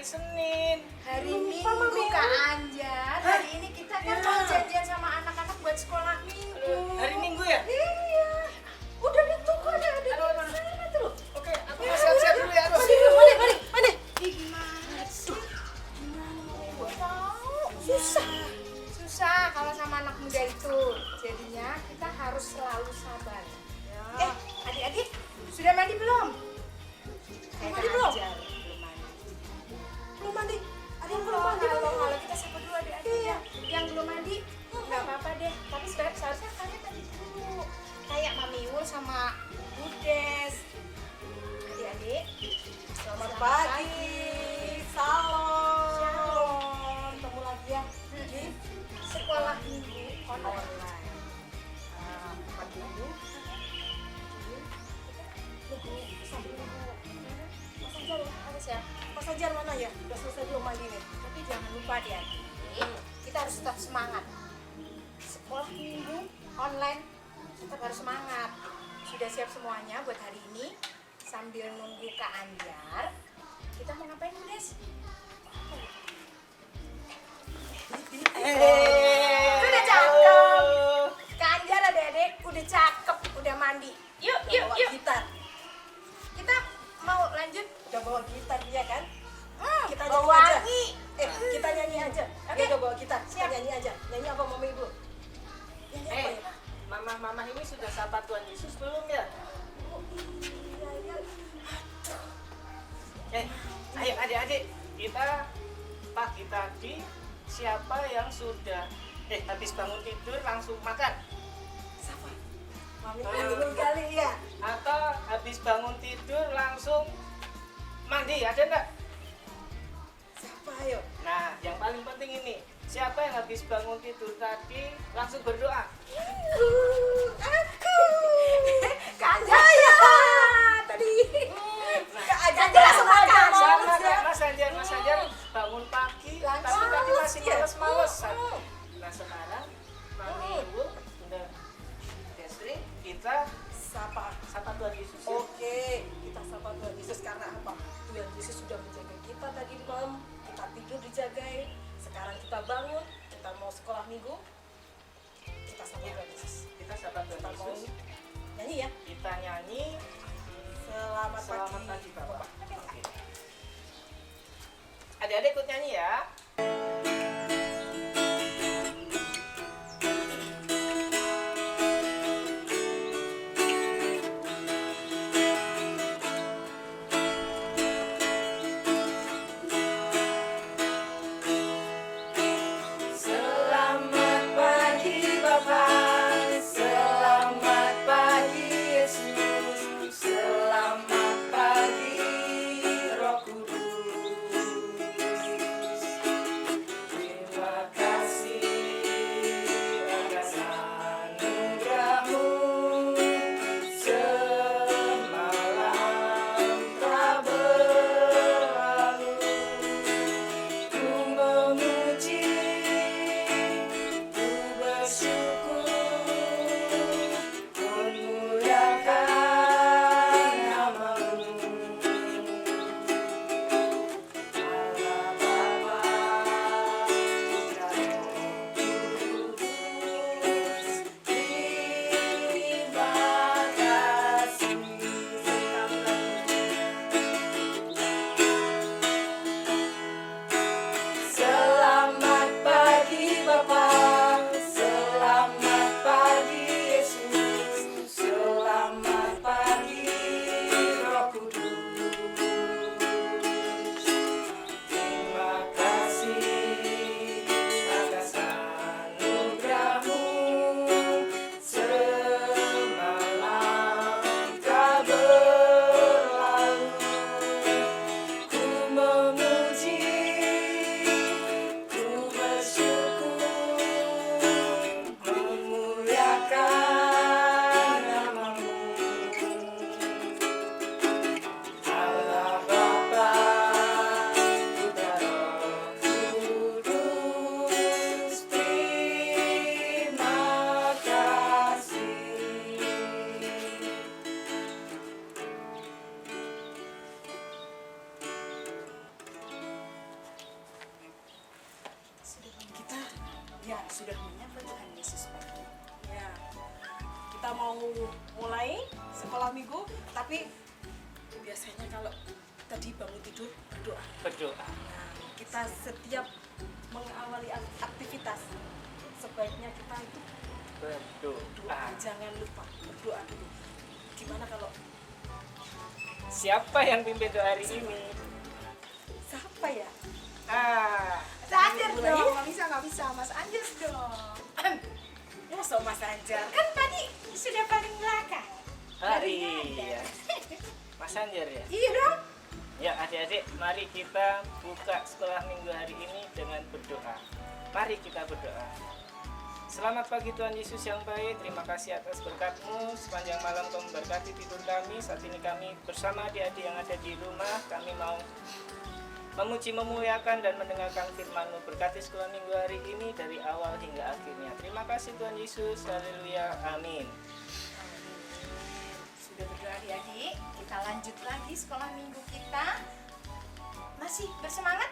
Senin. Hari Minggu Kak Anjar. Hari ini kita kan mau janjian sama anak-anak buat sekolah minggu. Hari Minggu ya? Iya. Udah ditunggu ada di sana tuh. Oke, aku mau siap-siap dulu ya. Aduh. Mana? Gimana sih? Gimana tahu? Susah kalau sama anak muda itu. Jadinya kita harus selalu sabar. Ya. Adik-adik sudah mandi belum? Mandi belum? Belum mandi. Ada yang belum mandi? Kalau kita sapa dulu adik-adik ya. Yang belum mandi nggak apa-apa deh. Tapi seharusnya kalian mandi dulu. Kayak Mami Wul sama Budes. Adik-adik. Selamat pagi. Salam. Ketemu lagi ya di Sekolah minggu online. pagi lagi. Mas Anjar mana ya? Udah selesai belum mandi nih? Tapi jangan lupa adik-adik. Kita harus tetap semangat. Sekolah minggu online tetap harus semangat. Sudah siap semuanya buat hari ini? Sambil nunggu Kak Anjar, kita mau ngapain, Budes? Udah cakep. Kak Anjar adik-adik udah cakep, udah mandi. Yuk. Bawa gitar. Kita mau lanjut. Udah bawa gitar dia kan? Kita nyanyi bawa aja. wangi. Kita nyanyi aja. Oke. Dia udah bawa gitar. Kita Siap. nyanyi aja. Nyanyi apa Mama Ibu? Nyanyi apa ya? Mama ini sudah sapa Tuhan Yesus belum ya? Ayo adik-adik, kita pagi tadi siapa yang sudah habis bangun tidur langsung makan? Siapa? Mami ini kali ya. Atau habis bangun tidur langsung mandi, ada enggak? Siapa ayo? Nah, yang paling penting ini, siapa yang habis bangun tidur tadi langsung berdoa? Aku. Kak Anjar tadi. Kak Anjar langsung makan. Sama kayak Mas Anjar bangun pagi, tapi Langsung tadi masih ya? males-malesan. Nah sekarang Mami Ibu udah Desri, kita Sapa. sapa Tuhan Yesus ya. Oke, kita sapa Tuhan Yesus karena apa? Tuhan Yesus sudah menjaga kita tadi malam, kita tidur dijagain. Sekarang kita bangun, kita mau sekolah minggu. Kita sapa Tuhan Yesus. Kita sapa Tuhan Kita mau Yesus. nyanyi ya. Kita nyanyi Selamat pagi Bapak. Oke. Adik-adik ikut nyanyi ya. Selamat pagi Bapak, selamat pagi Yesus, selamat pagi Roh Kudus. sudah menyapa Tuhan Yesus pagi. Ya, kita mau mulai sekolah minggu, tapi biasanya kalau tadi bangun tidur berdoa. Berdoa. Nah, kita setiap mengawali aktivitas sebaiknya kita itu Berdoa. doa, jangan lupa berdoa dulu. Gimana kalau Siapa yang pimpin doa hari ini? siapa ya? Mas Anjar Mulai dong, ya? nggak bisa, Mas Anjar dong. Masa Mas Anjar? Kan tadi sudah paling belakang. Barunya Iya. Mas Anjar ya? Iya dong. Ya adik-adik, mari kita buka sekolah minggu hari ini dengan berdoa. Mari kita berdoa. Selamat pagi Tuhan Yesus yang baik, terima kasih atas berkat-Mu. Sepanjang malam Kau memberkati tidur kami. Saat ini kami bersama adik-adik yang ada di rumah. Kami mau memuji, memuliakan, dan mendengarkan firman-Mu. Berkati sekolah minggu hari ini dari awal hingga akhirnya. Terima kasih Tuhan Yesus, haleluya, amin. Sudah berdoa adik-adik, kita lanjut lagi sekolah minggu kita. Masih bersemangat?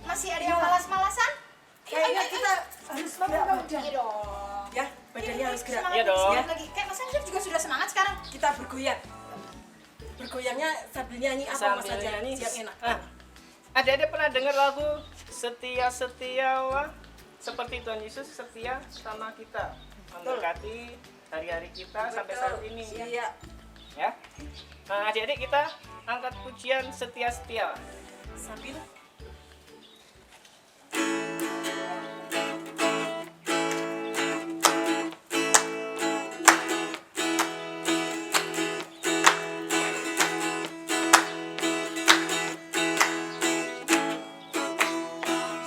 Masih ada yang malas-malasan? Kayaknya kita harus gerak, Mbak. Iya dong. Ya, badannya harus gerak. Semangat Iya dong. semangat lagi. Kayak Mas Anjar juga sudah semangat sekarang. Kita bergoyang. Bergoyangnya sambil nyanyi apa Mas Sambil Anjar? nyanyi. Yang enak. Adik-adik pernah dengar lagu setia seperti Tuhan Yesus setia sama kita, memberkati hari-hari kita sampai saat ini. Iya. Ya. Nah, adik-adik kita angkat pujian setia-setia. Sambil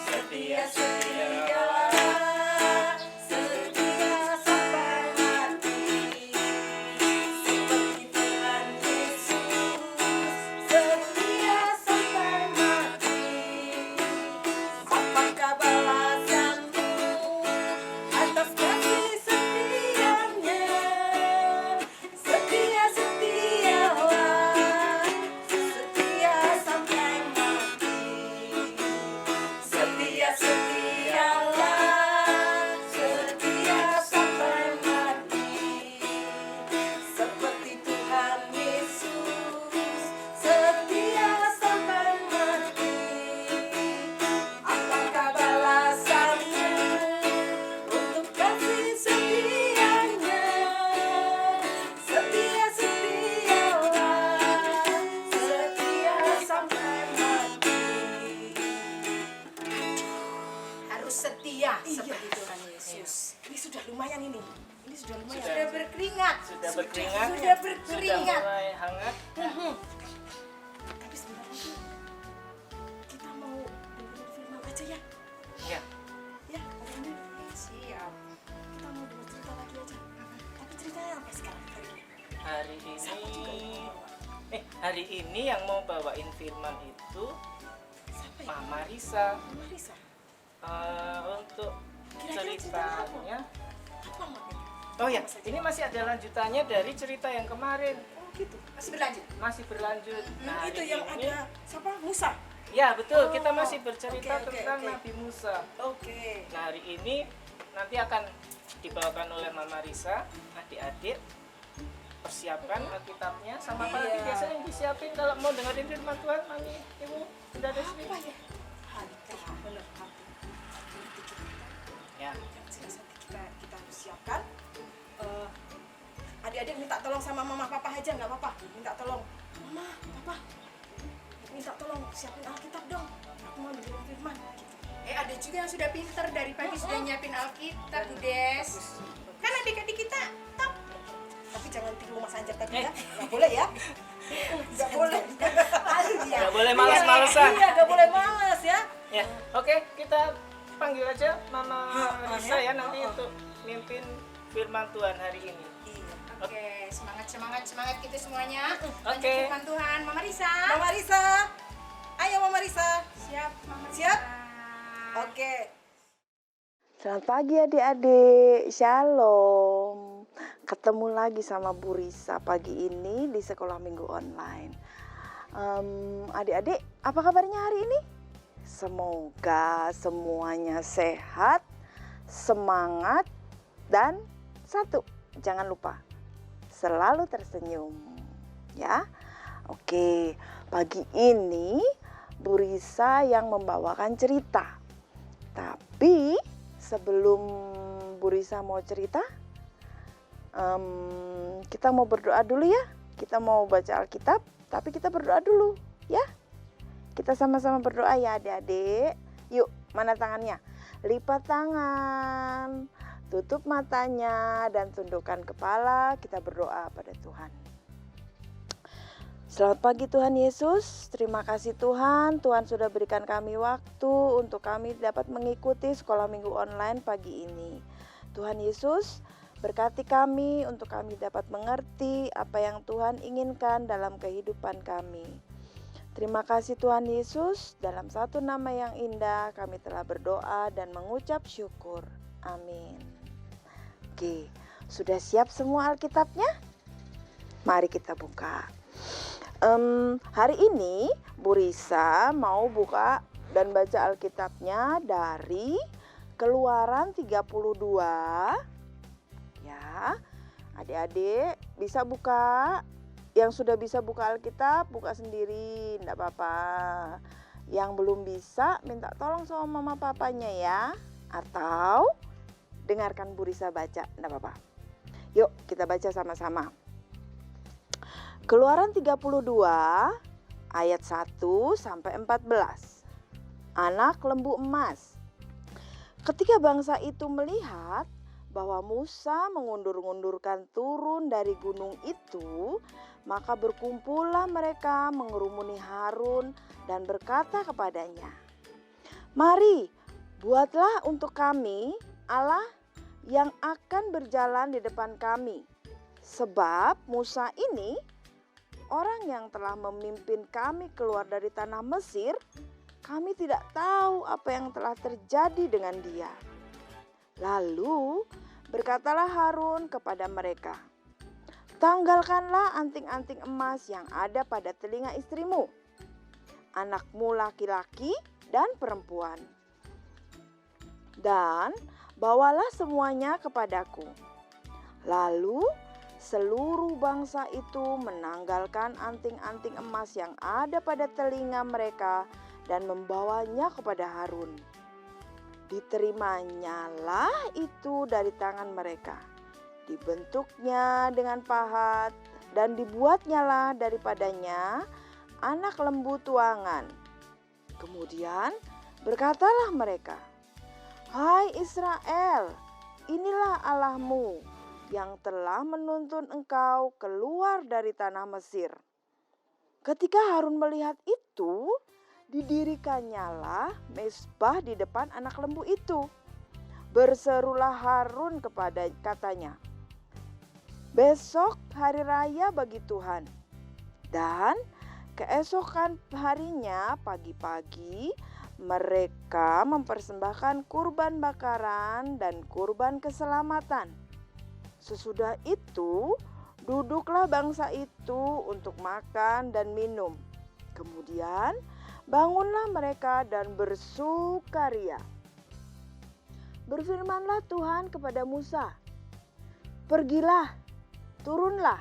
Setia, setia sampai mati, seperti Tuhan Yesus, setia sampai mati. Apakah balasanmu atas kasih setianya? Setia setialah, setia sampai mati. Setia setialah, setia sampai mati, seperti Tuhan Yesus, setia sampai mati. Apakah balasanmu untuk kasih setianya? Setia setialah, setia sampai mati. Harus setia Iya. seperti Tuhan Yesus. Ini sudah lumayan ini. Ini sudah lumayan. Sudah berkeringat. Sudah berkeringat. Sudah Sudah berkeringat. mulai hangat. Tapi sebentar lagi kita mau dengerin firman aja ya. Ya. Ya, hari ini Siap. kita mau dengar cerita lagi aja. Tapi ceritanya apa sekarang hari ini? Hari Siapa juga yang ini mau bawa? hari ini yang mau bawain firman itu Siapa ya? Mama Risa. Mama Risa. Untuk Kira-kira ceritanya ceritanya. Apa Mak? Oh ya, ini masih ada lanjutannya dari cerita yang kemarin. Oh gitu. Masih berlanjut. Masih berlanjut. Nah, Itu hari yang ini- ada siapa? Musa. Ya betul, Oh, kita masih bercerita oke, oke, tentang oke. Nabi Musa. Oke. Nah hari ini nanti akan dibawakan oleh Mama Risa. Adik-adik persiapkan Alkitabnya sama apa lagi Iya. biasanya yang disiapin kalau mau dengerin firman Tuhan. Mami, Ibu, sudah ada sini? Apa ya? Hati. Benar hati. Ya. Yang jelas nanti kita harus siapkan. Adik-adik minta tolong sama mama papa aja nggak apa-apa. Minta tolong, mama, papa, minta tolong siapin Alkitab dong. Aku mau dengerin firman. Gitu. Ada juga yang sudah pinter dari pagi sudah nyiapin Alkitab, Bu Des. Kan adik-adik kita top. Tapi jangan tiru Mas Anjar tadi ya. Nggak boleh ya. Nggak boleh. Malu dia. Nggak boleh malas-malesan. Iya, nggak boleh malas ya. Ya, oke, kita panggil aja Mama Ha, Risa ya. ya nanti untuk mimpin firman Tuhan hari ini. Iya. Oke, semangat kita semuanya. Lanjut Oke. firman Tuhan, Mama Risa. Mama Risa. Ayo Mama Risa. Siap, Mama Risa. Siap? Oke. Selamat pagi adik-adik, shalom. Ketemu lagi sama Bu Risa pagi ini di sekolah minggu online. Adik-adik, apa kabarnya hari ini? Semoga semuanya sehat, semangat, dan satu, jangan lupa selalu tersenyum ya. Oke, pagi ini Bu Risa yang membawakan cerita. Tapi sebelum Bu Risa mau cerita, kita mau berdoa dulu ya. Kita mau baca Alkitab, tapi kita berdoa dulu ya. Kita sama-sama berdoa ya adik-adik. Yuk, mana tangannya? Lipat tangan, tutup matanya, dan tundukkan kepala. Kita berdoa pada Tuhan. Selamat pagi Tuhan Yesus. Terima kasih Tuhan. Tuhan sudah berikan kami waktu untuk kami dapat mengikuti sekolah minggu online pagi ini. Tuhan Yesus, berkati kami untuk kami dapat mengerti apa yang Tuhan inginkan dalam kehidupan kami. Terima kasih Tuhan Yesus, dalam satu nama yang indah kami telah berdoa dan mengucap syukur. Amin. Oke, sudah siap semua Alkitabnya? Mari kita buka. Hari ini Bu Risa mau buka dan baca Alkitabnya dari Keluaran 32. Ya, adik-adik bisa buka. Yang sudah bisa buka Alkitab, buka sendiri, enggak apa-apa. Yang belum bisa, minta tolong sama mama papanya ya. Atau dengarkan Bu Risa baca, enggak apa-apa. Yuk kita baca sama-sama. Keluaran 32 ayat 1 sampai 14. Anak lembu emas. Ketika bangsa itu melihat bahwa Musa mengundur-undurkan turun dari gunung itu, maka berkumpullah mereka mengerumuni Harun dan berkata kepadanya, "Mari, buatlah untuk kami Allah yang akan berjalan di depan kami. Sebab Musa ini, orang yang telah memimpin kami keluar dari tanah Mesir, kami tidak tahu apa yang telah terjadi dengan dia." Lalu berkatalah Harun kepada mereka, "Tanggalkanlah anting-anting emas yang ada pada telinga istrimu, anakmu laki-laki dan perempuan. Dan bawalah semuanya kepadaku." Lalu seluruh bangsa itu menanggalkan anting-anting emas yang ada pada telinga mereka dan membawanya kepada Harun. Diterimanya itu dari tangan mereka. Dibentuknya dengan pahat dan dibuatnyalah daripadanya anak lembu tuangan. Kemudian berkatalah mereka, "Hai Israel, inilah Allahmu yang telah menuntun engkau keluar dari tanah Mesir." Ketika Harun melihat itu, didirikannya mezbah di depan anak lembu itu. Berserulah Harun katanya, "Besok hari raya bagi Tuhan." Dan keesokan harinya pagi-pagi mereka mempersembahkan kurban bakaran dan kurban keselamatan. Sesudah itu duduklah bangsa itu untuk makan dan minum. Kemudian bangunlah mereka dan bersukaria. Berfirmanlah Tuhan kepada Musa, "Pergilah, turunlah,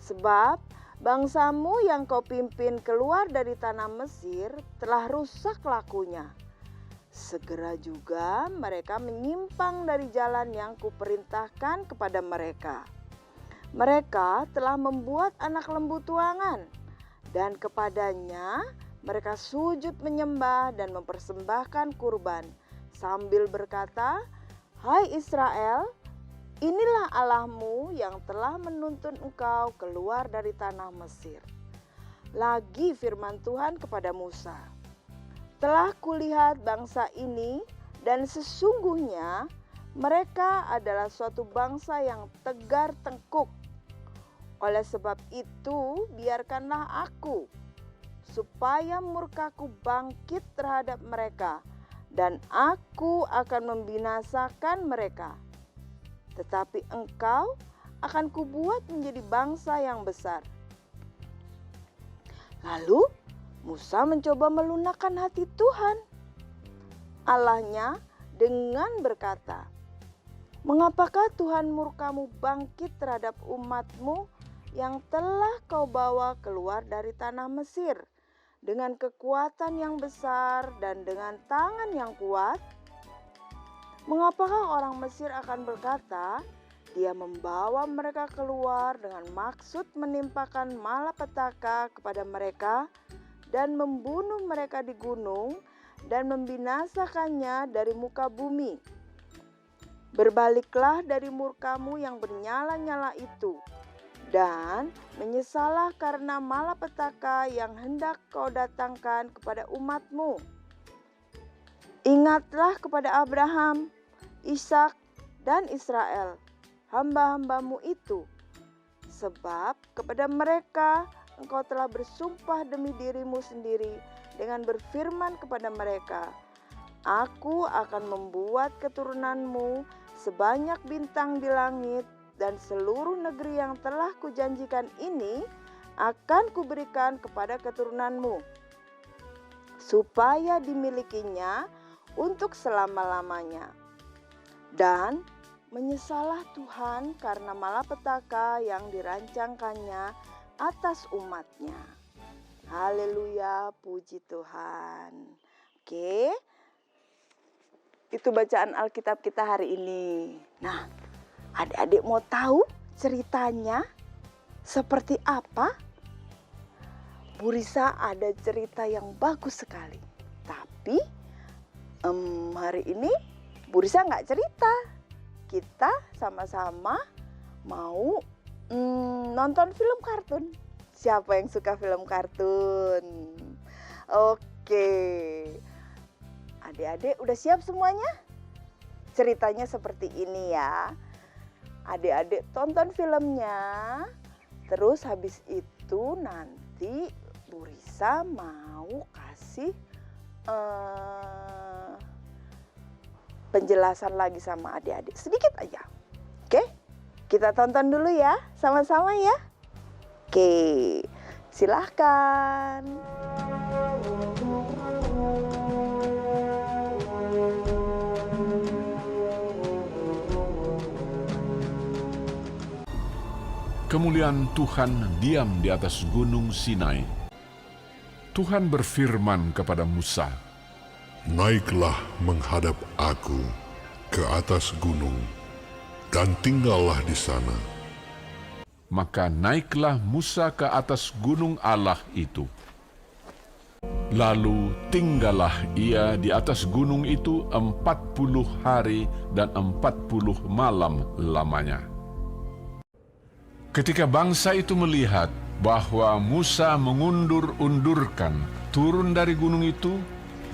sebab bangsamu yang kau pimpin keluar dari tanah Mesir telah rusak lakunya." Segera juga mereka menyimpang dari jalan yang kuperintahkan kepada mereka. Mereka telah membuat anak lembu tuangan, dan kepadanya mereka sujud menyembah dan mempersembahkan kurban sambil berkata, "Hai Israel, inilah Allahmu yang telah menuntun engkau keluar dari tanah Mesir." Lagi firman Tuhan kepada Musa, "Telah kulihat bangsa ini dan sesungguhnya mereka adalah suatu bangsa yang tegar tengkuk. Oleh sebab itu biarkanlah aku supaya murkaku bangkit terhadap mereka dan aku akan membinasakan mereka. Tetapi engkau akan kubuat menjadi bangsa yang besar." Lalu Musa mencoba melunakkan hati Tuhan Allahnya dengan berkata, "Mengapakah Tuhan murkamu bangkit terhadap umatmu yang telah kau bawa keluar dari tanah Mesir dengan kekuatan yang besar dan dengan tangan yang kuat? Mengapakah orang Mesir akan berkata, Dia membawa mereka keluar dengan maksud menimpakan malapetaka kepada mereka dan membunuh mereka di gunung dan membinasakannya dari muka bumi. Berbaliklah dari murkamu yang bernyala-nyala itu dan menyesallah karena malapetaka yang hendak kau datangkan kepada umatmu. Ingatlah kepada Abraham, Ishak, dan Israel, hamba-hambamu itu, sebab kepada mereka engkau telah bersumpah demi dirimu sendiri dengan berfirman kepada mereka, Aku akan membuat keturunanmu sebanyak bintang di langit, dan seluruh negeri yang telah kujanjikan ini akan kuberikan kepada keturunanmu, supaya dimilikinya untuk selama-lamanya. Dan menyesallah Tuhan karena malapetaka yang dirancangkannya atas umatnya." Haleluya, puji Tuhan. Oke, itu bacaan Alkitab kita hari ini. Nah, adik-adik mau tahu ceritanya seperti apa? Bu Risa ada cerita yang bagus sekali. Tapi hari ini Bu Risa nggak cerita. Kita sama-sama mau nonton film kartun. Siapa yang suka film kartun? Oke. Adik-adik udah siap semuanya? Ceritanya seperti ini ya. Adik-adik tonton filmnya. Terus habis itu nanti Bu Risa mau kasih penjelasan lagi sama adik-adik. Sedikit aja. Oke? Kita tonton dulu ya. Sama-sama ya. Oke, silahkan. Kemuliaan Tuhan diam di atas gunung Sinai. Tuhan berfirman kepada Musa, "Naiklah menghadap aku ke atas gunung dan tinggallah di sana." Maka naiklah Musa ke atas gunung Allah itu. Lalu tinggallah ia di atas gunung itu 40 hari dan 40 malam lamanya. Ketika bangsa itu melihat bahwa Musa mengundur-undurkan turun dari gunung itu,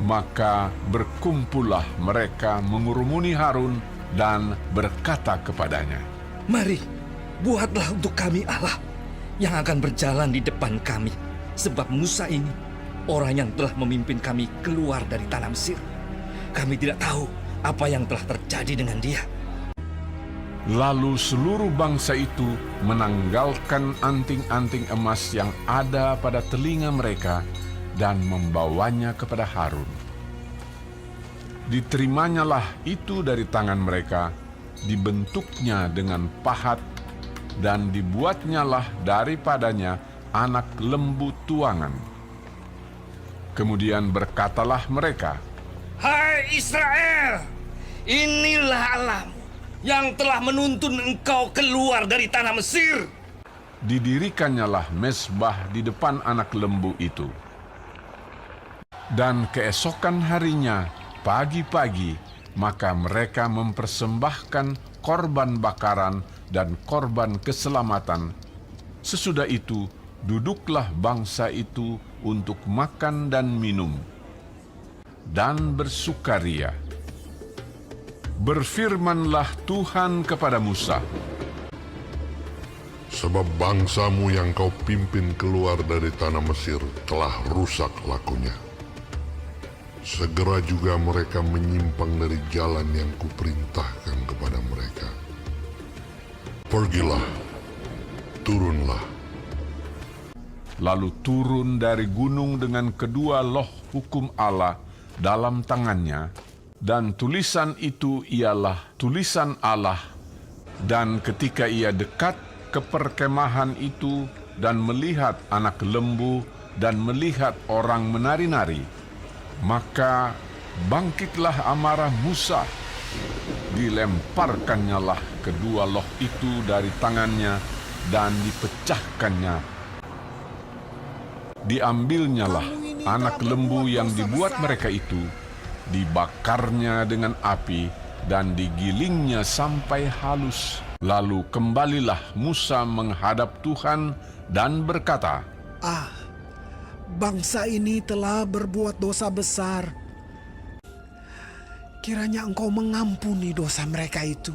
maka berkumpullah mereka mengurumuni Harun dan berkata kepadanya, "Mari, buatlah untuk kami Allah yang akan berjalan di depan kami, sebab Musa ini orang yang telah memimpin kami keluar dari tanah Mesir. Kami tidak tahu apa yang telah terjadi dengan dia." Lalu seluruh bangsa itu menanggalkan anting-anting emas yang ada pada telinga mereka dan membawanya kepada Harun. Diterimanya itu dari tangan mereka, dibentuknya dengan pahat, dan dibuatnyalah daripadanya anak lembu tuangan. Kemudian berkatalah mereka, "Hai Israel, inilah Allahmu yang telah menuntun engkau keluar dari tanah Mesir." Didirikannyalah mezbah di depan anak lembu itu. Dan keesokan harinya, pagi-pagi, maka mereka mempersembahkan korban bakaran dan korban keselamatan. Sesudah itu, duduklah bangsa itu untuk makan dan minum, dan bersukaria. Berfirmanlah Tuhan kepada Musa, Sebab bangsamu yang kau pimpin keluar dari tanah Mesir telah rusak lakunya. Segera juga mereka menyimpang dari jalan yang kuperintahkan kepada mereka. Pergilah, turunlah. Lalu turun dari gunung dengan kedua loh hukum Allah dalam tangannya, dan tulisan itu ialah tulisan Allah. Dan ketika ia dekat ke perkemahan itu dan melihat anak lembu dan melihat orang menari-nari, maka bangkitlah amarah Musa. Dilemparkannya lah kedua loh itu dari tangannya dan dipecahkannya. Diambilnyalah anak lembu yang dibuat mereka itu, dibakarnya dengan api dan digilingnya sampai halus. Lalu kembalilah Musa menghadap Tuhan dan berkata, Bangsa ini telah berbuat dosa besar. Kiranya Engkau mengampuni dosa mereka itu.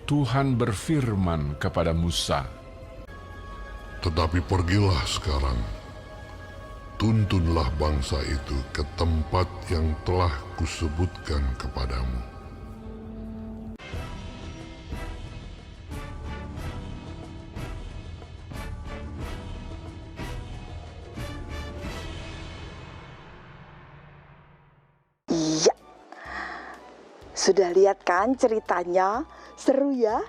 Tuhan berfirman kepada Musa, Tetapi pergilah sekarang, tuntunlah bangsa itu ke tempat yang telah kusebutkan kepadamu. Iya. Sudah lihat kan ceritanya? Seru ya?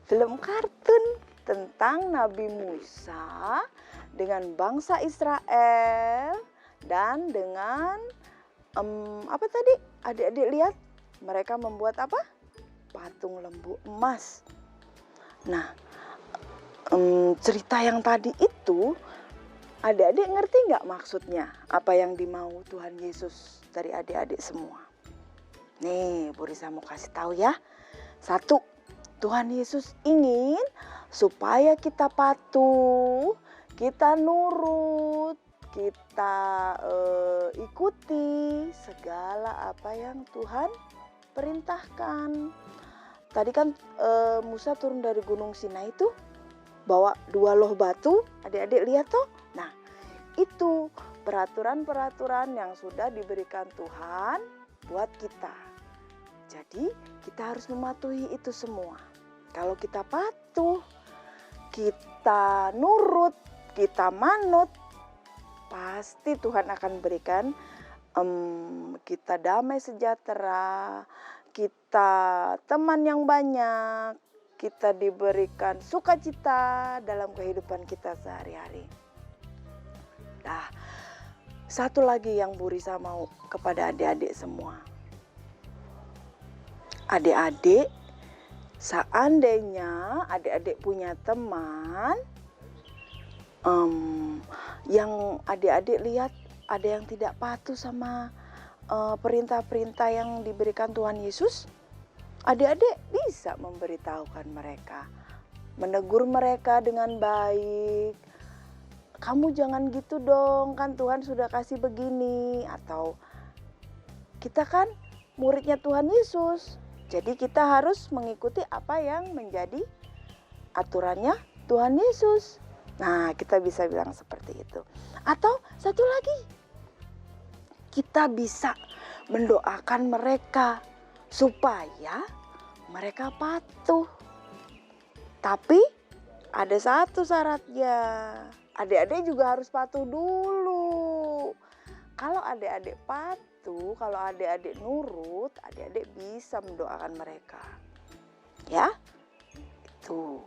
Film kartun tentang Nabi Musa dengan bangsa Israel dan dengan apa tadi? Adik-adik lihat, mereka membuat apa? Patung lembu emas. Nah, cerita yang tadi itu, adik-adik ngerti nggak maksudnya? Apa yang dimau Tuhan Yesus dari adik-adik semua? Nih, Bu Risa mau kasih tahu ya. 1, Tuhan Yesus ingin supaya kita patuh, kita nurut, kita ikuti segala apa yang Tuhan perintahkan. Tadi kan Musa turun dari Gunung Sinai itu bawa 2 loh batu, adik-adik lihat toh. Nah, itu peraturan-peraturan yang sudah diberikan Tuhan buat kita. Jadi kita harus mematuhi itu semua. Kalau kita patuh, kita nurut, kita manut, pasti Tuhan akan berikan kita damai sejahtera, kita teman yang banyak, kita diberikan sukacita dalam kehidupan kita sehari-hari. Nah, satu lagi yang Bu Risa mau kepada adik-adik semua. Adik-adik, seandainya adik-adik punya teman yang adik-adik lihat ada yang tidak patuh sama perintah-perintah yang diberikan Tuhan Yesus, adik-adik bisa memberitahukan mereka, menegur mereka dengan baik. Kamu jangan gitu dong, kan Tuhan sudah kasih begini. Atau kita kan muridnya Tuhan Yesus, jadi kita harus mengikuti apa yang menjadi aturannya Tuhan Yesus. Nah, kita bisa bilang seperti itu. Atau satu lagi, kita bisa mendoakan mereka supaya mereka patuh. Tapi ada satu syaratnya. Adik-adik juga harus patuh dulu. Kalau adik-adik patuh, kalau adik-adik nurut, adik-adik bisa mendoakan mereka. Ya, itu.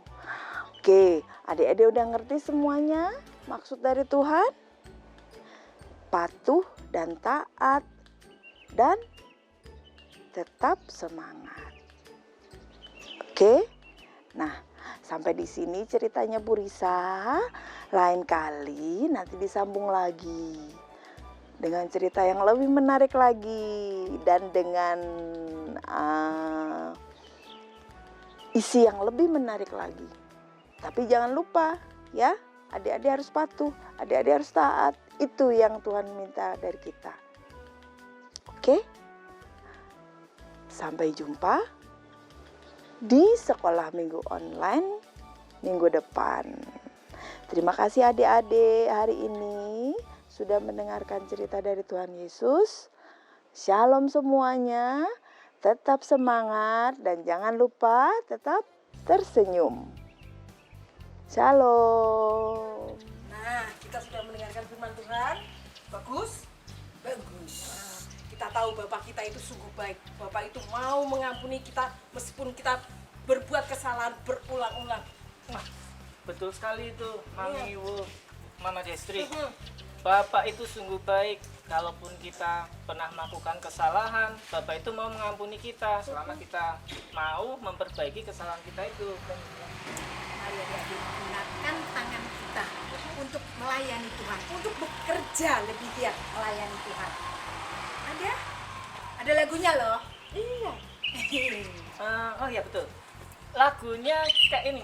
Oke, adik-adik udah ngerti semuanya maksud dari Tuhan? Patuh dan taat dan tetap semangat. Oke, nah sampai di sini ceritanya Bu Risa. Lain kali nanti disambung lagi dengan cerita yang lebih menarik lagi dan dengan isi yang lebih menarik lagi. Tapi jangan lupa ya, adik-adik harus patuh, adik-adik harus taat. Itu yang Tuhan minta dari kita. Oke? Sampai jumpa di sekolah minggu online minggu depan. Terima kasih adik-adik hari ini sudah mendengarkan cerita dari Tuhan Yesus. Shalom semuanya, tetap semangat dan jangan lupa tetap tersenyum. Shalom. Nah, kita sudah mendengarkan firman Tuhan. Bagus? Bagus. Nah, kita tahu Bapak kita itu sungguh baik. Bapak itu mau mengampuni kita meskipun kita berbuat kesalahan berulang-ulang. Wah, betul sekali itu, Mami Iya. Wul, Mama Destri. Bapak itu sungguh baik. Kalaupun kita pernah melakukan kesalahan, Bapak itu mau mengampuni kita selama kita mau memperbaiki kesalahan kita itu. Mari adik-adik gunakan tangan kita untuk melayani Tuhan, untuk bekerja lebih giat melayani Tuhan. Ada lagunya loh. Iya. Oh ya betul. Lagunya kayak ini.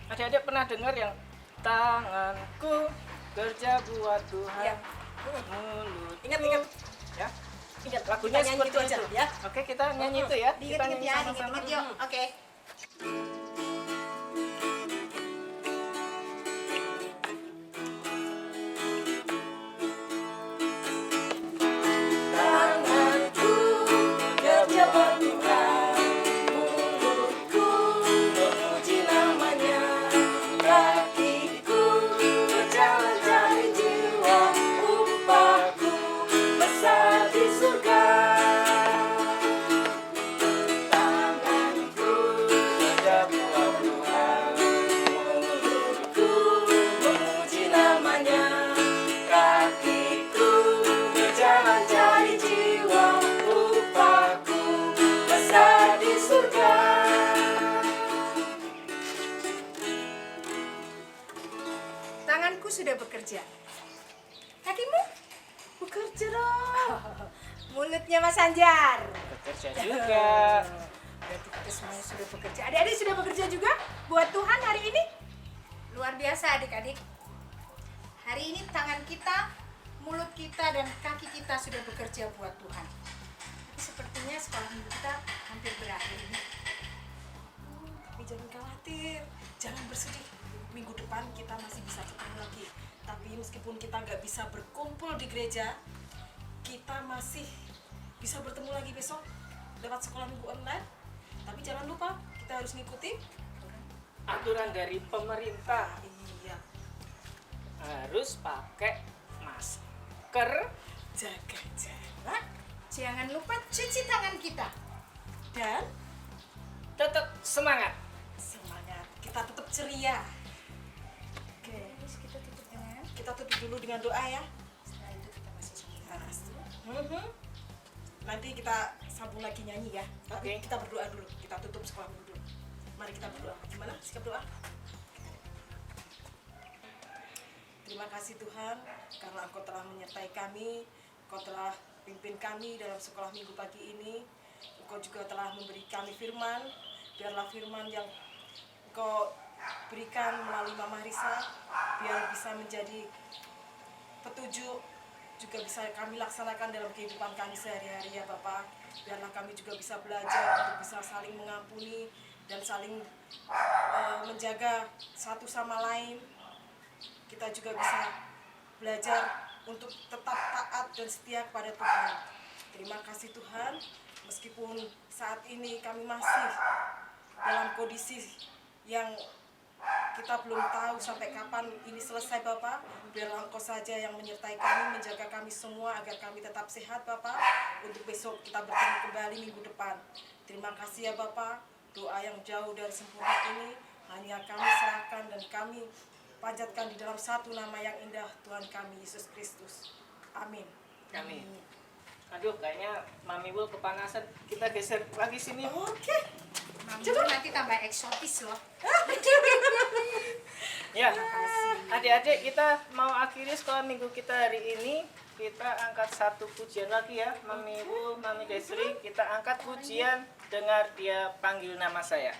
Adik-adik pernah dengar yang tanganku kerja buat Tuhan. Iya. Mulut. Ingat. Ya. Ingat Lagunya kita nyanyi seperti itu aja itu. ya. Oke, kita nyanyi itu ya. Kita Diinget-inget nyanyi ya, sama-sama. diinget-inget yuk. Oke. Tanganku kerja buat Tuhan, mulutku memuji namanya, kakiku berjalan cari jiwa, upahku besar di surga. Tanganku kerja buat Tuhan, mulutku memuji namanya, kakiku berjalan cari jiwa, upahku besar di surga. Tanganku sudah bekerja. Kakimu? Bekerja dong. Mulutnya Mas Anjar. Bekerja juga. Berarti kita semuanya sudah bekerja. Adik-adik sudah bekerja juga buat Tuhan hari ini? Luar biasa adik-adik. Hari ini tangan kita, mulut kita, dan kaki kita sudah bekerja buat Tuhan. Tapi sepertinya sekolah minggu kita hampir berakhir ini. Tapi jangan khawatir, jangan bersedih. Minggu depan kita masih bisa ketemu lagi. Tapi meskipun kita nggak bisa berkumpul di gereja, kita masih bisa bertemu lagi besok lewat sekolah minggu online. Tapi jangan lupa, kita harus ngikuti. Aturan dari pemerintah Iya, harus pakai masker. jaga jarak Jangan lupa cuci tangan kita. dan Tetap semangat. semangat. Kita tetap ceria. Oke, Terus kita tutup dengan, kita tutup dulu dengan doa ya. setelah itu kita masih sama. Nanti kita sambung lagi nyanyi ya. Tapi Oke. kita berdoa dulu. Kita tutup sekolah minggu dulu. Mari kita berdoa. Gimana sikap doa? Terima kasih Tuhan karena Engkau telah menyertai kami. Engkau telah pimpin kami dalam sekolah minggu pagi ini. Engkau juga telah memberi kami firman. Biarlah firman yang Engkau berikan melalui Mama Risa biar bisa menjadi petunjuk, juga bisa kami laksanakan dalam kehidupan kami sehari-hari ya Bapak. Biarlah kami juga bisa belajar untuk bisa saling mengampuni dan saling menjaga satu sama lain. Kita juga bisa belajar untuk tetap taat dan setia kepada Tuhan. Terima kasih Tuhan, meskipun saat ini kami masih dalam kondisi yang kita belum tahu sampai kapan ini selesai Bapak. Biarlah Engkau saja yang menyertai kami, menjaga kami semua agar kami tetap sehat Bapak. Untuk besok kita bertemu kembali minggu depan. Terima kasih ya Bapak. Doa yang jauh dari sempurna ini hanya kami serahkan dan kami panjatkan di dalam satu nama yang indah, Tuhan kami Yesus Kristus. Amin. Amin. Aduh, kayaknya Mami Wul kepanasan. Kita geser lagi sini. Oke. Coba nanti tambah eksotis loh. Ya, adik-adik kita mau akhiri sekolah minggu kita hari ini. Kita angkat satu pujian lagi ya, Mami Wul, Mami Desri. Kita angkat pujian dengar dia panggil nama saya.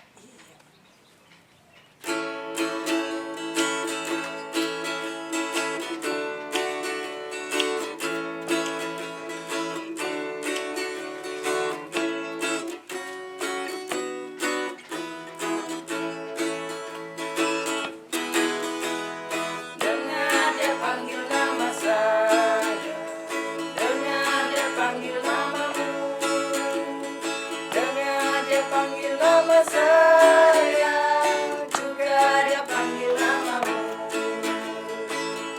Dengar dia panggil nama saya, dengar dia panggil namamu, dengar dia panggil nama saya, juga dia panggil namamu.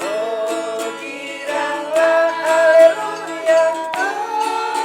Oh, giranglah haleluya, oh,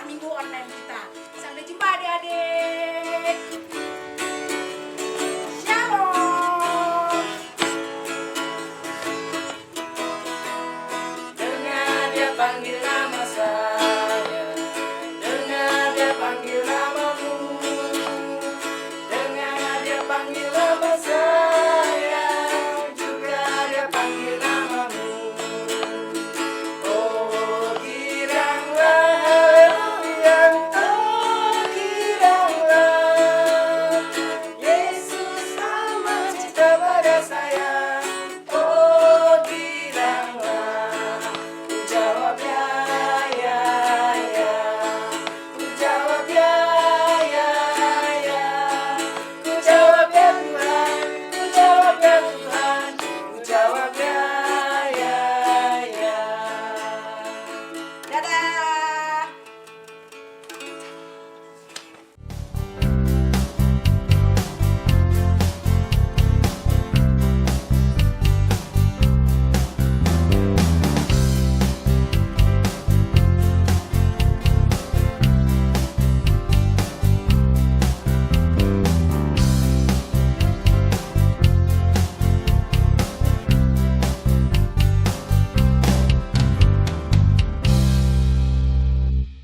sekolah minggu online kita. Sampai jumpa adik-adik. Shalom. Dengar dia panggil